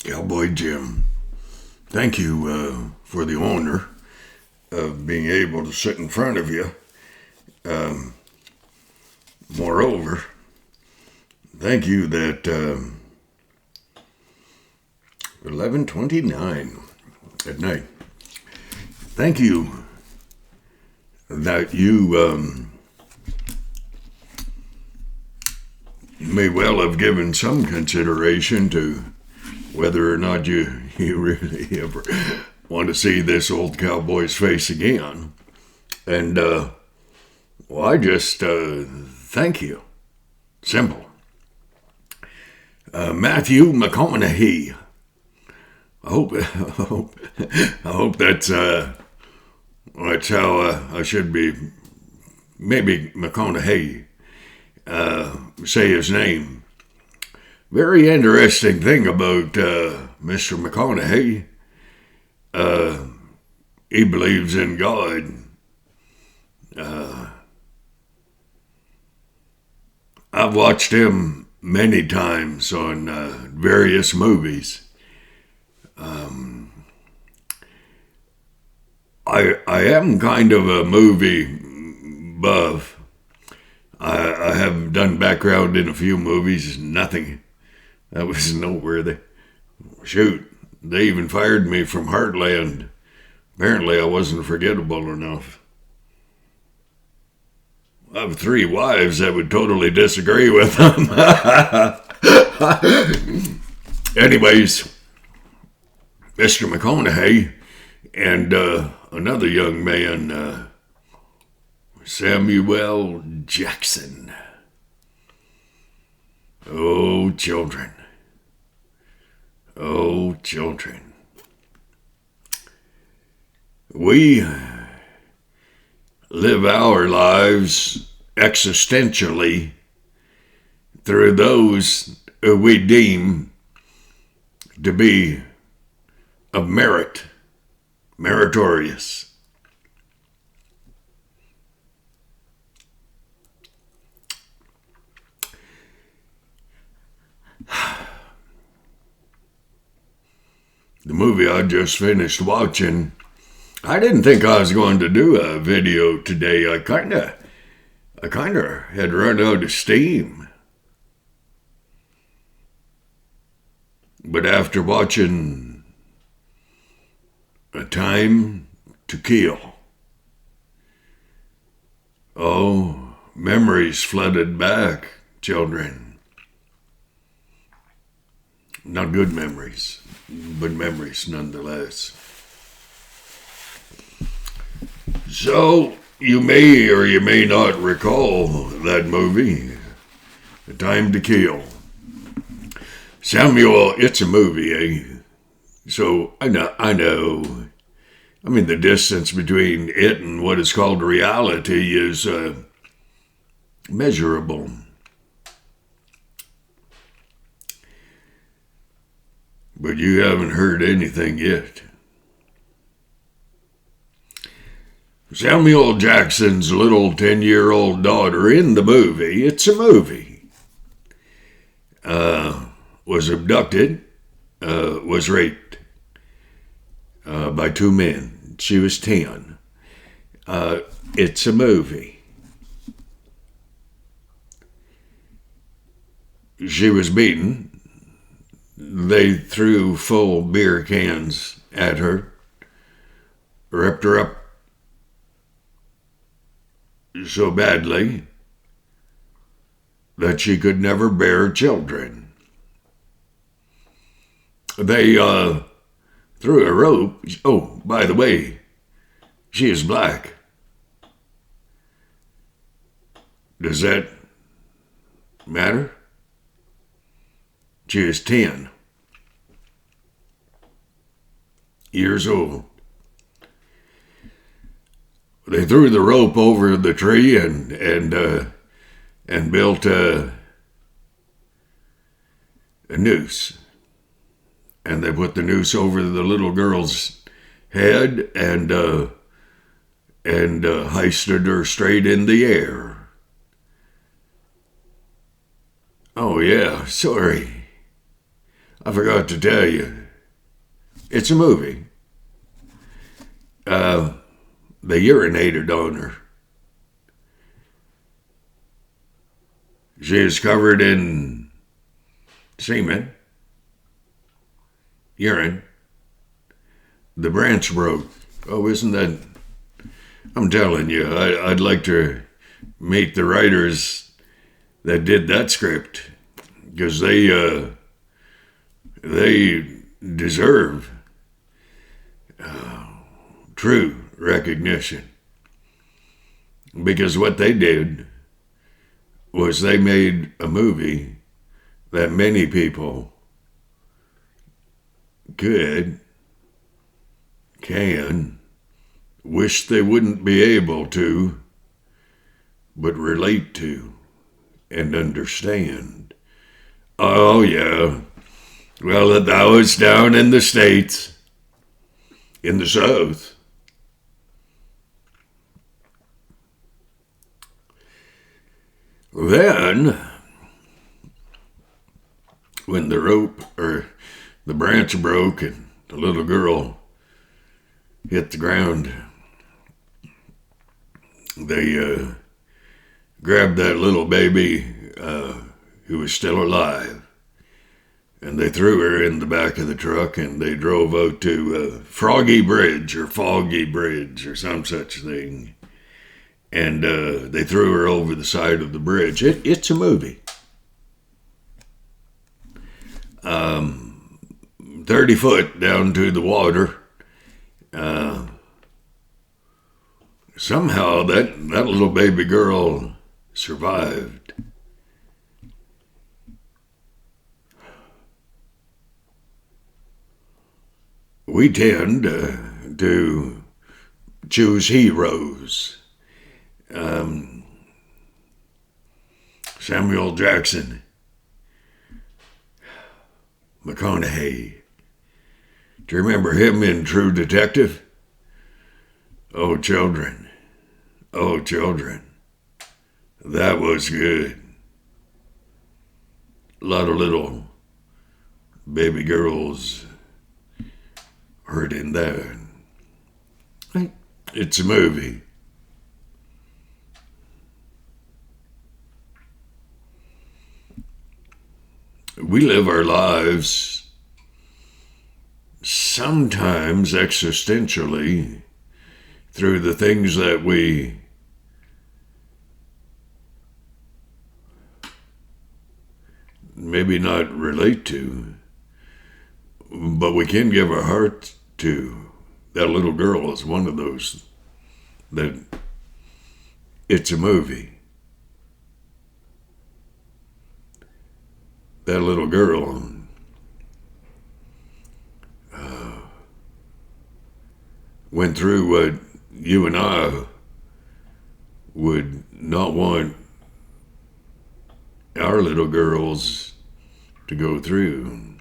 Cowboy Jim, thank you for the honor of being able to sit in front of you. Um, Moreover, thank you that 11:29 at night. Thank you that you may well have given some consideration to whether or not you really ever want to see this old cowboy's face again. And, I just thank you. Simple. Matthew McConaughey. I hope that's how I should be. Maybe McConaughey. Say his name. Very interesting thing about Mr. McConaughey. He believes in God. I've watched him many times on various movies. I am kind of a movie buff. I have done background in a few movies. Nothing that was noteworthy. Shoot, they even fired me from Heartland. Apparently, I wasn't forgettable enough. I have 3 wives that would totally disagree with them. Anyways, Mr. McConaughey and another young man, Samuel Jackson. Oh, children. Oh, children. We live our lives existentially through those who we deem to be of merit, meritorious. The movie I just finished watching, I didn't think I was going to do a video today. I kinda had run out of steam. But after watching A Time to Kill, oh, memories flooded back, children. Not good memories, but memories nonetheless. So, you may or you may not recall that movie, A Time to Kill. Samuel, it's a movie, eh? So, I know. I mean, the distance between it and what is called reality is measurable. But you haven't heard anything yet. Samuel Jackson's little 10-year-old daughter in the movie, it's a movie, was abducted, was raped by 2 men. She was 10. It's a movie. She was beaten. They threw full beer cans at her, ripped her up so badly that she could never bear children. They threw a rope. Oh, by the way, she is black. Does that matter? She is 10 years old. They threw the rope over the tree and built a noose. And they put the noose over the little girl's head and hoisted her straight in the air. Oh yeah, sorry. I forgot to tell you. It's a movie. They urinated on her. She is covered in semen, urine. The branch broke. Oh, isn't that... I'm telling you, I'd like to meet the writers that did that script, because they deserve true recognition. Because what they did was they made a movie that many people can wish they wouldn't be able to, but relate to and understand. Oh, yeah. Well, that was down in the States, in the South. Then, when the rope or the branch broke and the little girl hit the ground, they grabbed that little baby who was still alive, and they threw her in the back of the truck, and they drove out to Foggy Bridge or some such thing. And they threw her over the side of the bridge. It's a movie. 30 foot down to the water. Somehow that little baby girl survived. We tend to choose heroes. Samuel Jackson, McConaughey. Do you remember him in True Detective? Oh, children. That was good. A lot of little baby girls hurt in there. It's a movie. We live our lives sometimes existentially through the things that we maybe not relate to, but we can give our heart to. That little girl is one of those that it's a movie. That little girl went through what you and I would not want our little girls to go through.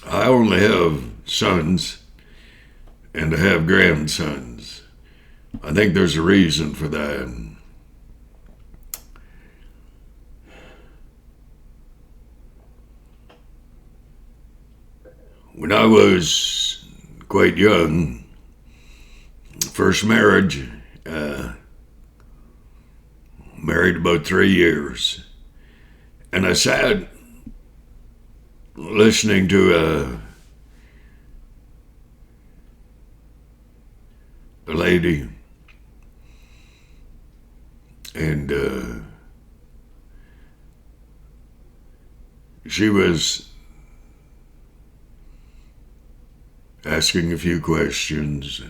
I only have sons, and I have grandsons. I think there's a reason for that. When I was quite young, first marriage, married about 3 years, and I sat listening to a lady, and she was asking a few questions.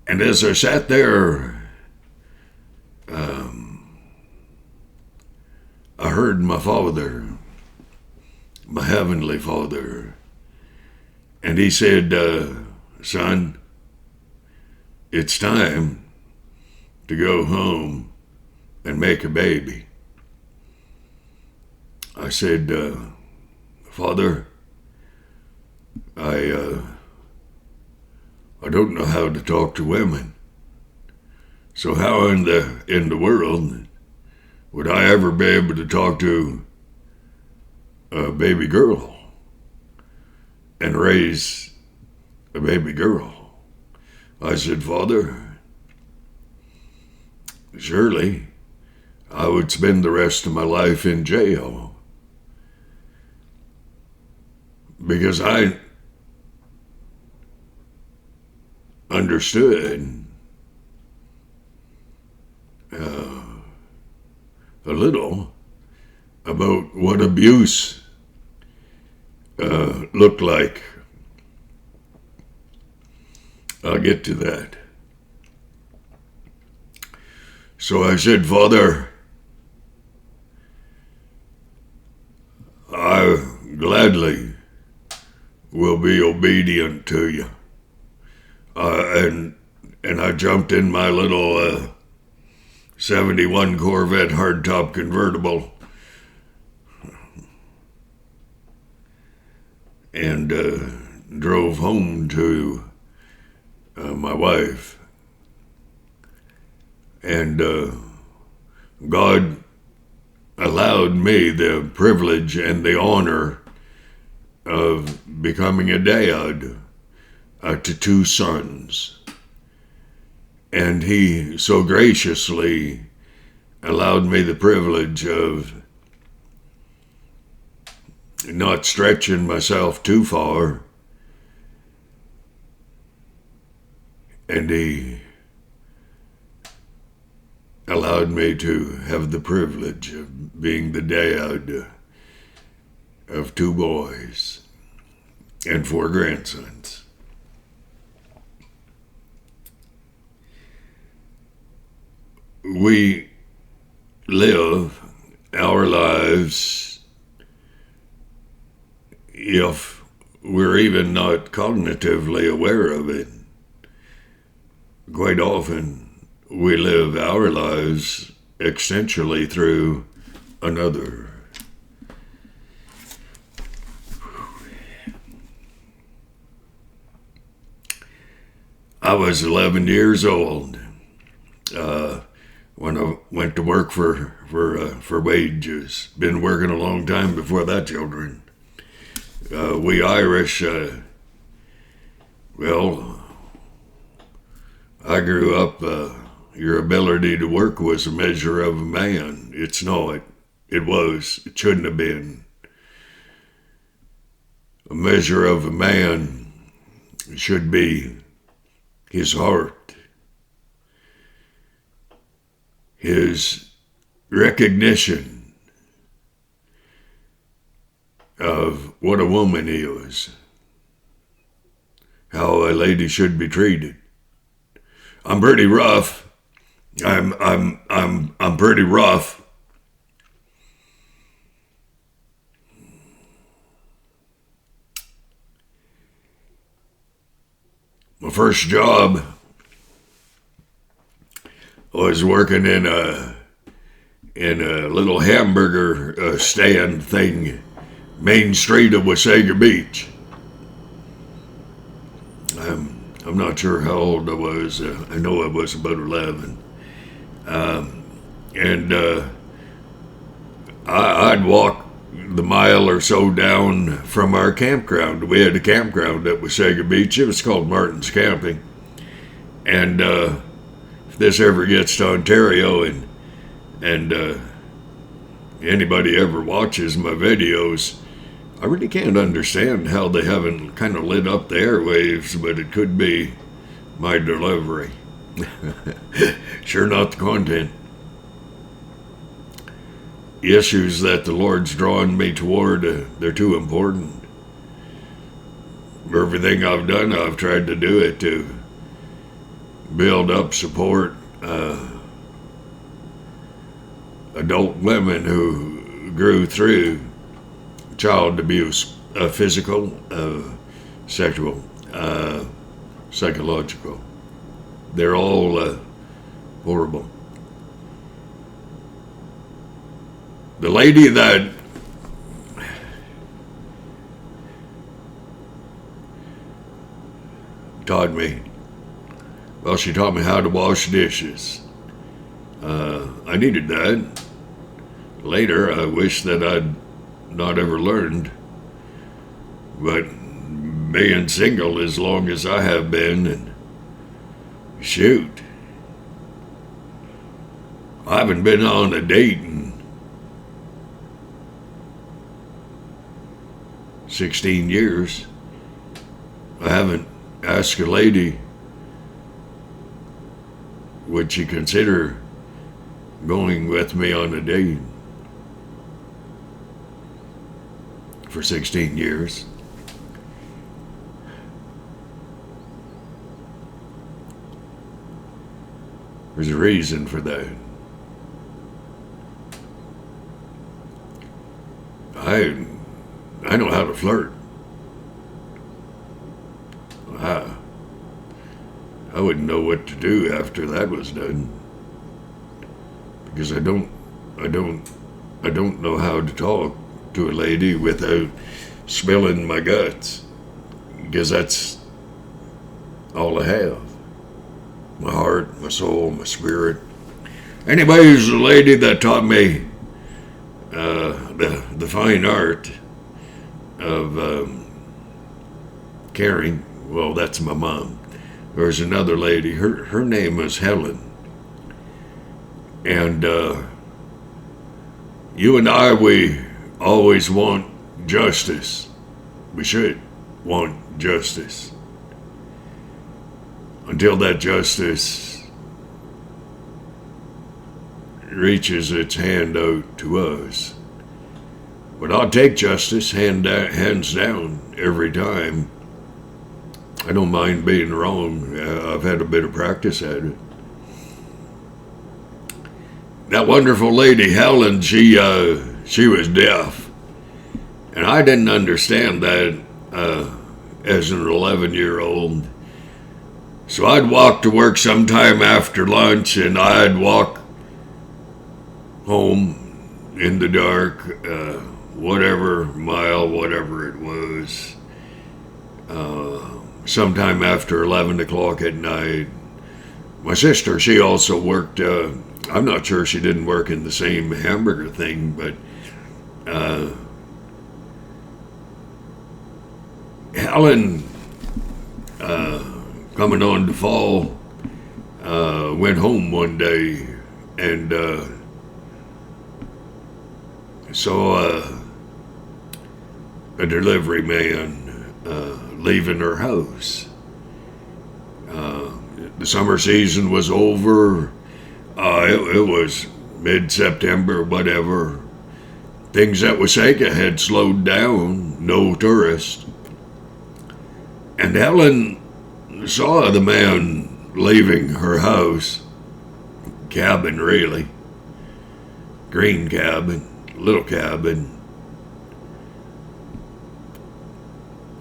And as I sat there, I heard my Father, my Heavenly Father, and He said, son, it's time to go home and make a baby. I said, Father, I don't know how to talk to women. So how in the world would I ever be able to talk to a baby girl and raise a baby girl? I said, Father, surely I would spend the rest of my life in jail, because I understood a little about what abuse looked like. I'll get to that. So I said, Father, I gladly will be obedient to you. And I jumped in my little 71 Corvette hardtop convertible and drove home to my wife. And God allowed me the privilege and the honor of becoming a dad to two sons. And he so graciously allowed me the privilege of not stretching myself too far. And he allowed me to have the privilege of being the dad of two boys and four grandsons. We live our lives, if we're even not cognitively aware of it, quite often we live our lives essentially through another. I was 11 years old when I went to work for wages. Been working a long time before that, children. We Irish, well, I grew up, your ability to work was a measure of a man. It's not. It was. It shouldn't have been. A measure of a man should be his heart, his recognition of what a woman is, how a lady should be treated. I'm pretty rough. I'm pretty rough. My first job was working in a little hamburger stand thing, Main Street of Wasaga Beach. I'm not sure how old I was. I know I was about 11. I'd walk the mile or so down from our campground. We had a campground at Wasaga Beach. It was called Martin's Camping. And if this ever gets to Ontario and anybody ever watches my videos, I really can't understand how they haven't kind of lit up the airwaves, but it could be my delivery. Sure not the content. The issues that the Lord's drawing me toward, they're too important. Everything I've done, I've tried to do it to build up, support adult women who grew through child abuse, physical, sexual, psychological. They're all horrible. The lady that taught me Well, she taught me how to wash dishes. I needed that. Later, I wish that I'd not ever learned. But being single as long as I have been, and shoot, I haven't been on a date in 16 years. I haven't asked a lady would she consider going with me on a date for 16 years. There's a reason for that. I know how to flirt. I wouldn't know what to do after that was done, because I don't know how to talk to a lady without spilling my guts, because that's all I have. My heart, my soul, my spirit. Anyway, there's a lady that taught me the fine art of caring. Well, that's my mom. There's another lady. Her name is Helen. And you and I, we always want justice. We should want justice. Until that justice reaches its hand out to us. But I'll take justice hands down every time. I don't mind being wrong. I've had a bit of practice at it. That wonderful lady, Helen, she was deaf. And I didn't understand that as an 11-year-old. So I'd walk to work sometime after lunch, and I'd walk home in the dark, whatever it was. Sometime after 11 o'clock at night. My sister, she also worked, I'm not sure she didn't work in the same hamburger thing, but Helen, coming on to fall, went home one day and saw a delivery man leaving her house. The summer season was over. It was mid-September, whatever. Things at Waseca had slowed down, no tourists. And Helen saw the man leaving her house, cabin really, green cabin, little cabin.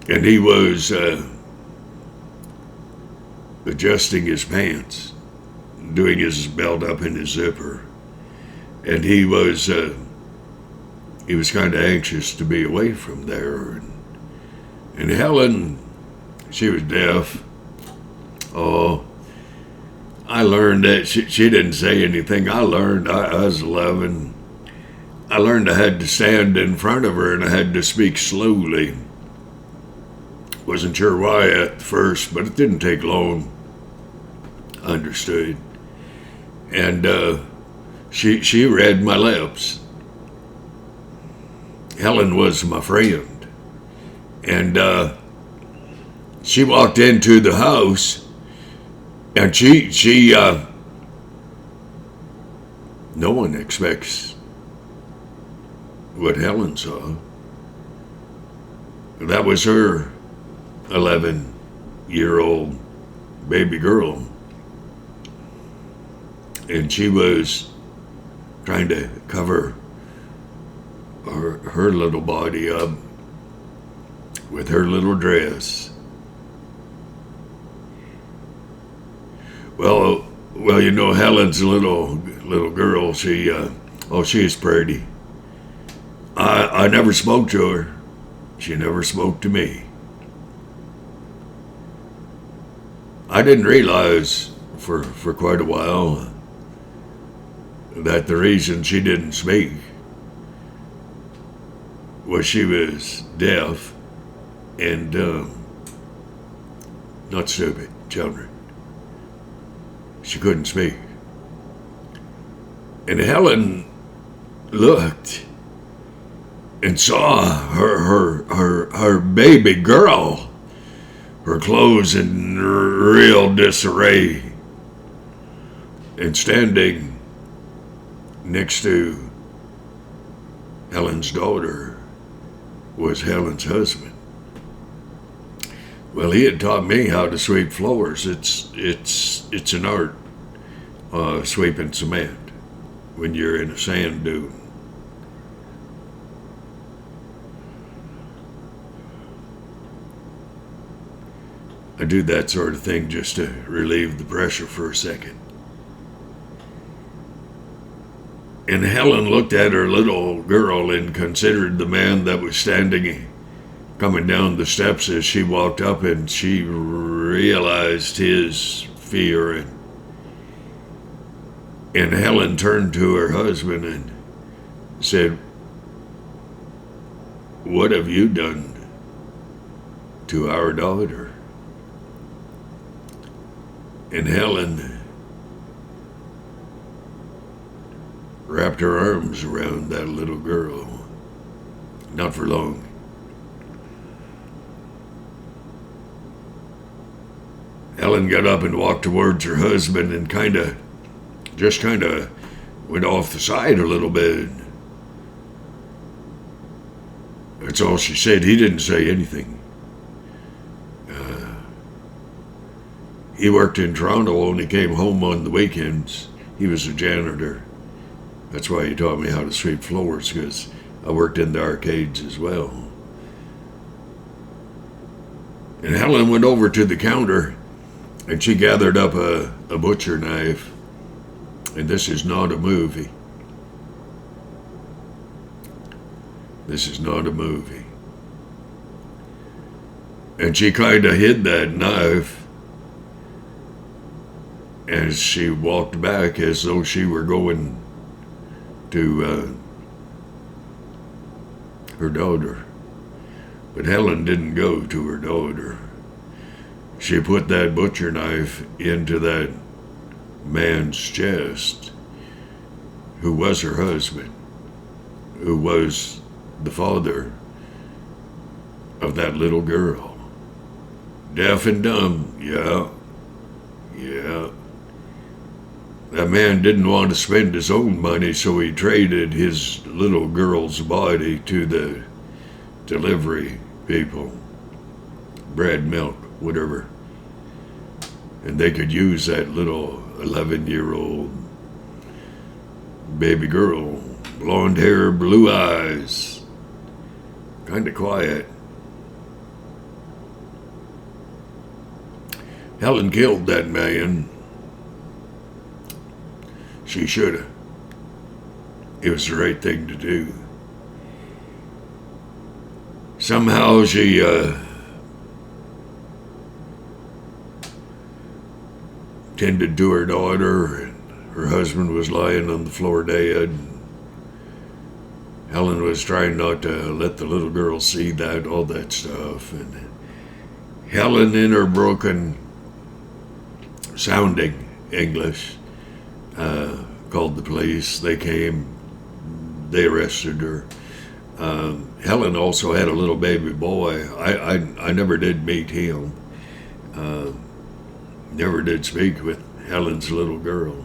And he was adjusting his pants, doing his belt up in his zipper. And he was kind of anxious to be away from there. And Helen, she was deaf. Oh, I learned that she didn't say anything. I was 11. I learned I had to stand in front of her and I had to speak slowly. Wasn't sure why at first, but it didn't take long. Understood. And she read my lips. Helen was my friend. And she walked into the house, and she no one expects what Helen saw. That was her 11-year-old baby girl. And she was trying to cover her little body up with her little dress. Well, you know, Helen's little girl, she's pretty. I never spoke to her. She never spoke to me. I didn't realize for quite a while that the reason she didn't speak was she was deaf and dumb. Not stupid, children. She couldn't speak. And Helen looked and saw her baby girl, her clothes in real disarray, and standing next to Helen's daughter was Helen's husband. Well, he had taught me how to sweep floors. It's an art, sweeping cement when you're in a sand dune. I do that sort of thing just to relieve the pressure for a second. And Helen looked at her little girl and considered the man that was standing, coming down the steps as she walked up, and she realized his fear. And Helen turned to her husband and said, "What have you done to our daughter?" And Helen wrapped her arms around that little girl. Not for long. Helen got up and walked towards her husband and just kind of went off the side a little bit. That's all she said. He didn't say anything. He worked in Toronto, only came home on the weekends. He was a janitor. That's why he taught me how to sweep floors, because I worked in the arcades as well. And Helen went over to the counter and she gathered up a butcher knife. And this is not a movie. This is not a movie. And she kind of hid that knife as she walked back as though she were going to her daughter. But Helen didn't go to her daughter. She put that butcher knife into that man's chest, who was her husband, who was the father of that little girl. Deaf and dumb, yeah. That man didn't want to spend his own money, so he traded his little girl's body to the delivery people. Bread, milk, whatever. And they could use that little 11-year-old baby girl. Blonde hair, blue eyes. Kind of quiet. Helen killed that man. She should have. It was the right thing to do. Somehow she tended to her daughter, and her husband was lying on the floor dead. Helen was trying not to let the little girl see that, all that stuff. And Helen, in her broken sounding English, called the police. They came. They arrested her. Helen also had a little baby boy. I never did meet him. Never did speak with Helen's little girl.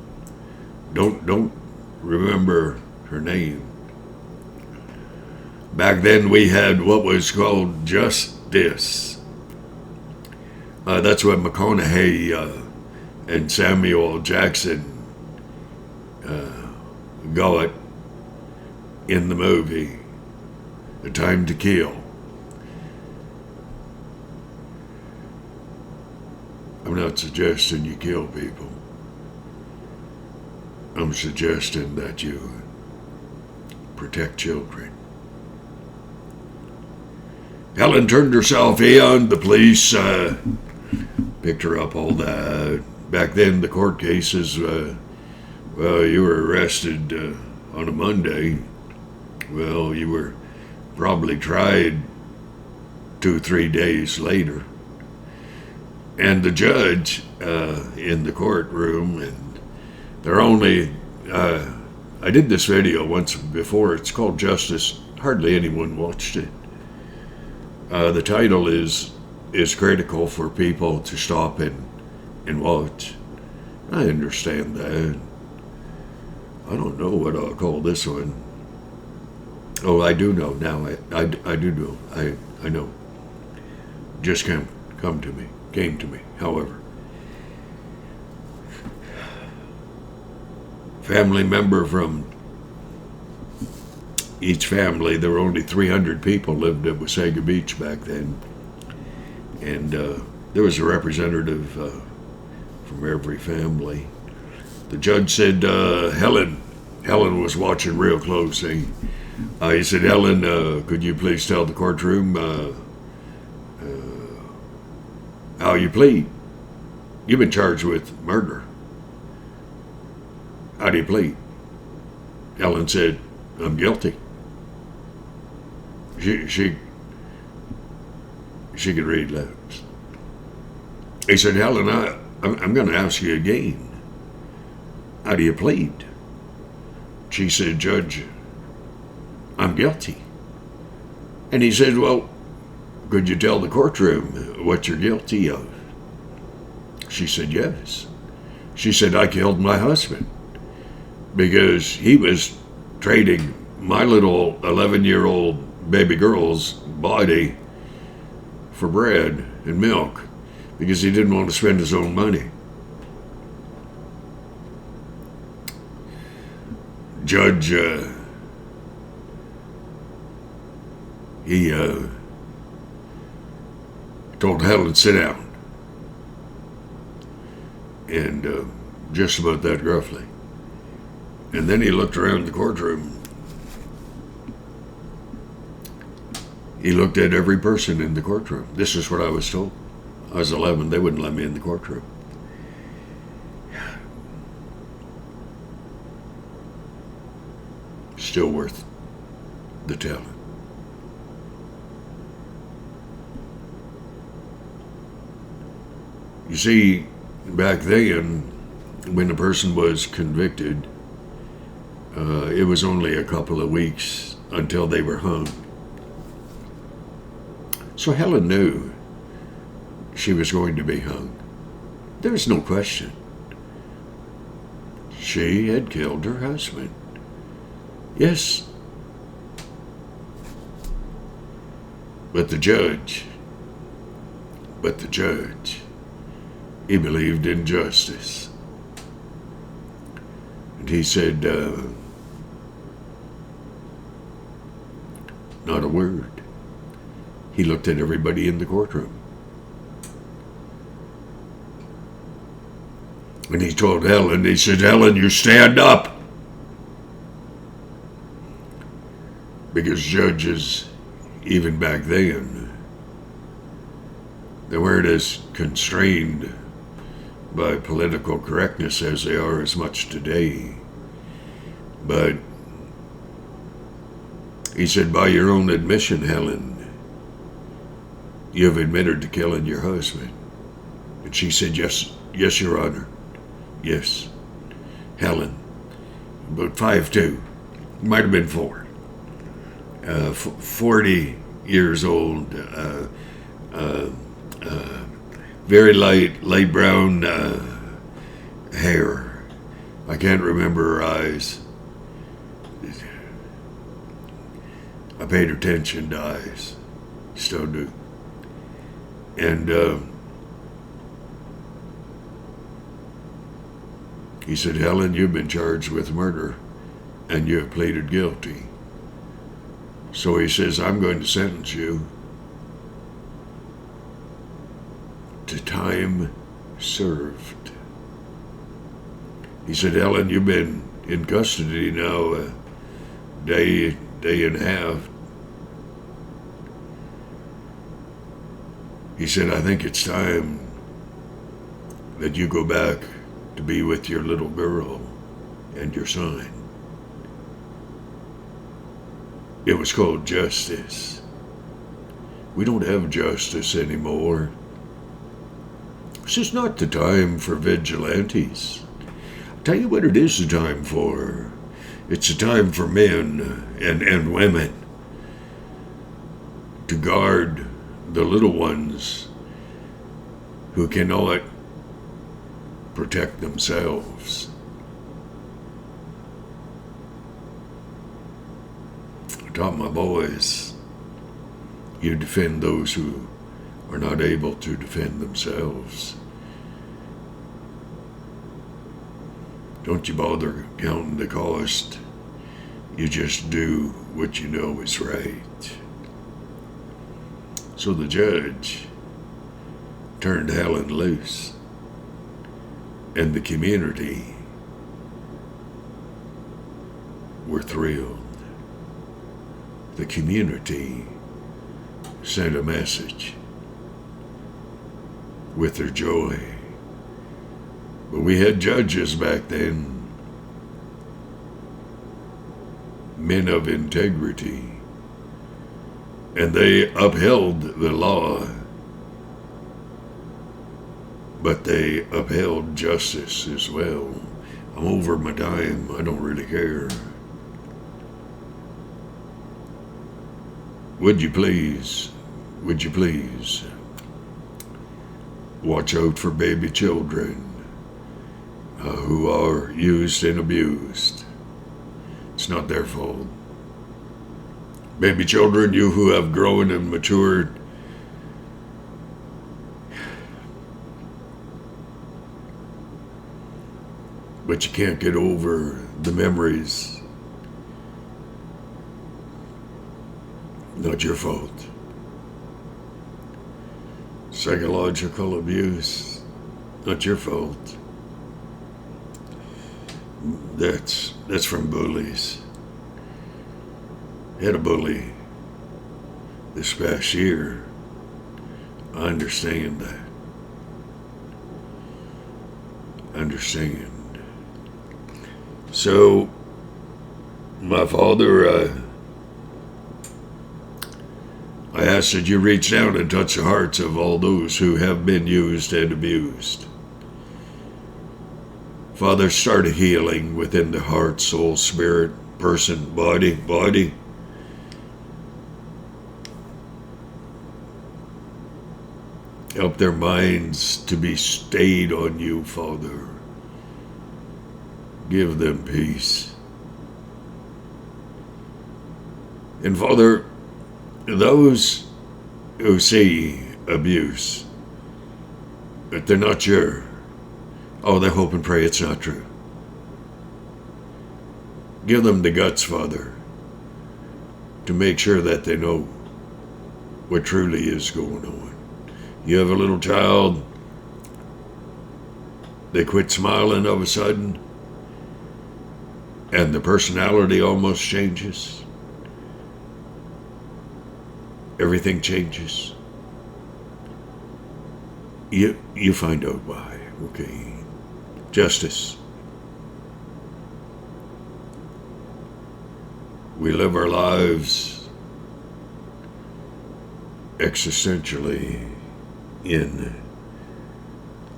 Don't remember her name. Back then we had what was called justice. That's what McConaughey and Samuel Jackson got in the movie A Time to Kill. I'm not suggesting you kill people. I'm suggesting that you protect children. Helen turned herself in. The police picked her up, all that. back then the court cases, well, you were arrested on a Monday. Well, you were probably tried 2-3 days later. And the judge in the courtroom, and they're only, I did this video once before. It's called Justice. Hardly anyone watched it. The title is critical for people to stop and watch. I understand that. I don't know what I'll call this one. Oh, I do know now. I do know. I know. Just came to me. However, family member from each family. There were only 300 people lived at Wasaga Beach back then, and there was a representative from every family. The judge said Helen was watching real close. He said, Helen, could you please tell the courtroom how you plead? You've been charged with murder. How do you plead? Helen said, I'm guilty. She could read lips. He said, Helen, I'm going to ask you again. How do you plead? She said, Judge, I'm guilty. And he said, well, could you tell the courtroom what you're guilty of? She said, yes. She said, I killed my husband because he was trading my little 11-year-old baby girl's body for bread and milk because he didn't want to spend his own money. Judge, he told Helen, sit down. And just about that gruffly. And then he looked around the courtroom. He looked at every person in the courtroom. This is what I was told. I was 11. They wouldn't let me in the courtroom. Still worth the telling. You see, back then, when a person was convicted, it was only a couple of weeks until they were hung. So Helen knew she was going to be hung. There was no question. She had killed her husband. Yes. But the judge, he believed in justice. And he said, not a word. He looked at everybody in the courtroom. And he told Helen, he said, Helen, you stand up. Because judges, even back then, they weren't as constrained by political correctness as they are as much today. But he said, by your own admission, Helen, you have admitted to killing your husband. And she said, yes, Your Honor. Yes. Helen, about 5'2", might have been 4. 40 years old, very light brown hair. I can't remember her eyes. I paid attention to eyes. Still do. And he said, Helen, you've been charged with murder and you have pleaded guilty. So he says, I'm going to sentence you to time served. He said, Helen, you've been in custody now a day and a half. He said, I think it's time that you go back to be with your little girl and your son. It was called justice. We don't have justice anymore. This is not the time for vigilantes. I'll tell you what it is the time for. It's a time for men and women to guard the little ones who cannot protect themselves. I taught my boys, you defend those who are not able to defend themselves. Don't you bother counting the cost. You just do what you know is right. So the judge turned Helen loose, and the community were thrilled. The community sent a message with their joy. But we had judges back then, men of integrity, and they upheld the law, but they upheld justice as well. I'm over my time. I don't really care. Would you please watch out for baby children who are used and abused. It's not their fault. Baby children, you who have grown and matured, but you can't get over the memories. Not your fault. Psychological abuse, not your fault. That's from bullies. Had a bully this past year. I understand that. Understand. So, my father, I ask that you reach down and touch the hearts of all those who have been used and abused. Father, start a healing within the heart, soul, spirit, person, body. Help their minds to be stayed on you, Father. Give them peace. And Father, those who see abuse, but they're not sure, they hope and pray it's not true. Give them the guts, Father, to make sure that they know what truly is going on. You have a little child, they quit smiling all of a sudden, and the personality almost changes. Everything changes. You find out why, okay? Justice. We live our lives existentially in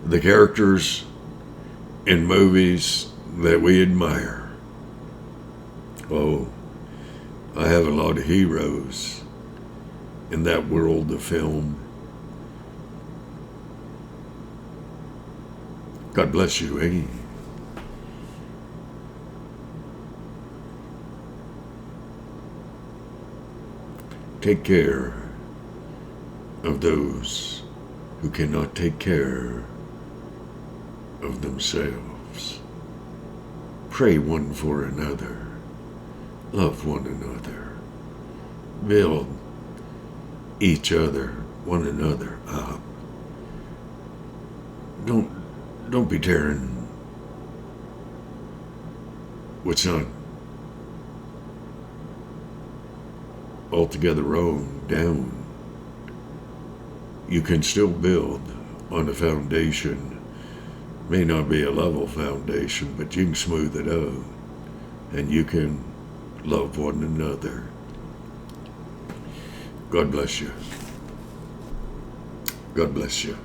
the characters in movies that we admire. Oh, I have a lot of heroes in that world of film. God bless you, eh? Take care of those who cannot take care of themselves. Pray one for another. Love one another. Build each other, one another up. Don't be tearing what's not altogether wrong down. You can still build on a foundation May not be a level foundation, but you can smooth it out. And you can love one another. God bless you. God bless you.